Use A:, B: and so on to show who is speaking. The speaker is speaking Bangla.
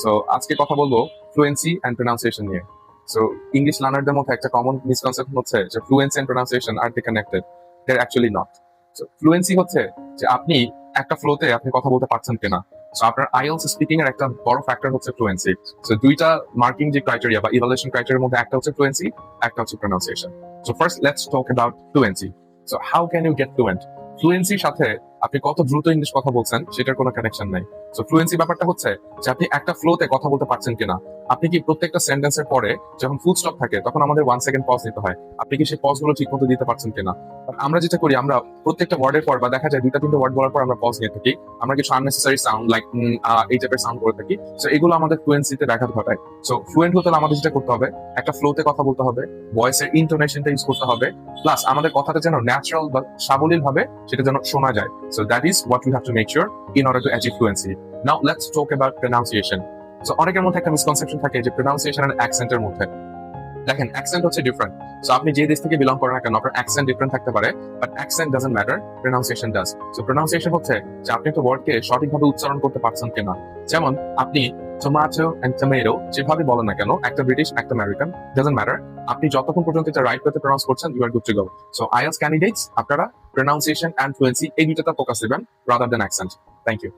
A: সো আজকে কথা বলবো ফ্লুয়েন্সি এন্ড প্রোনাউন্সিয়েশন নিয়ে। সো ইংলিশ লার্নারদের মধ্যে একটা কমন মিসকনসেপ্ট হচ্ছে যে fluency and pronunciation are the connected. They actually not. So fluency হচ্ছে যে আপনি একটা ফ্লোতে আপনি কথা বলতে পারছেন কিনা। সো আপনার আইএলস স্পিকিং এর একটা বড় ফ্যাক্টর হচ্ছে ফ্লুয়েন্সি। সো দুইটা মার্কিং যে ক্রাইটেরিয়া বা ইভালুয়েশন ক্রাইটেরিয়ার মধ্যে একটা হচ্ছে ফ্লুয়েন্সি, একটা হচ্ছে pronunciation. So first let's talk about fluency. So how can you get fluent? ফ্লুয়েন্সির সাথে আপনি কত দ্রুত ইংলিশ কথা বলছেন সেটার কোনো কানেকশন নাই। সো ফ্লুয়েন্সি ব্যাপারটা হচ্ছে যে আপনি একটা ফ্লোতে কথা বলতে পারছেন কিনা। আপনি কি প্রত্যেকটা সেন্টেন্সের পরে যখন ফুল স্টপ থাকে তখন আমাদের 1 সেকেন্ড পজ নিতে হয়, আপনি কি সেই পজ গুলো ঠিক মতো দিতে পারছেন কিনা? আমরা যেটা করি, আমরা প্রত্যেকটা ওয়ার্ডের পর বা দেখা যায় 2-3টে ওয়ার্ড বলার পর আমরা পজ নিয়ে থাকি, আমরা কিছু আননেসেসারি সাউন্ড লাইক এই টাইপের সাউন্ড করে থাকি। সো এগুলো আমাদের ফ্লুয়েন্সিতে ব্যাঘাত ঘটায়। সো ফ্লুয়েন্ট হতে হলে আমাদের যেটা করতে হবে, একটা ফ্লোতে কথা বলতে হবে, ভয়েসের ইন্টোনেশনটা ইউজ করতে হবে, প্লাস আমাদের কথাটা যেন ন্যাচারাল বা সাবলীল ভাবে সেটা যেন শোনা যায়। So that is what you have to make sure in order to achieve fluency. Now let's talk about pronunciation. So অনেকের মধ্যে একটা মিসকনসেপশন থাকে যে প্রোনাউন্সিয়েশন এন্ড অ্যাকসেন্টের মধ্যে। দেখেন, অ্যাকসেন্ট হচ্ছে ডিফারেন্ট। সো আপনি যে দেশ থেকে বিলং করেন না কেন, আপনার অ্যাকসেন্ট ডিফারেন্ট থাকতে পারে, but accent doesn't matter, pronunciation does. So pronunciation হচ্ছে যে আপনি একটা ওয়ার্ডকে সঠিকভাবে উচ্চারণ করতে পারছেন কিনা। যেমন আপনি টমেটো এন্ড টমেটো যেভাবে বলেন না কেন, একটা ব্রিটিশ একটা আমেরিকান, ডাজন্ট ম্যাটার, আপনি যতক্ষণ পর্যন্ত এটা রাইট করতে প্রনাউন্স করছেন, you are good to go. So IELTS candidates, আপনারা প্রোনাউন্সিয়েশন এন্ড ফ্লুয়েন্সি এই দুইটাতে ফোকাস দিবেন rather than accent. Thank you.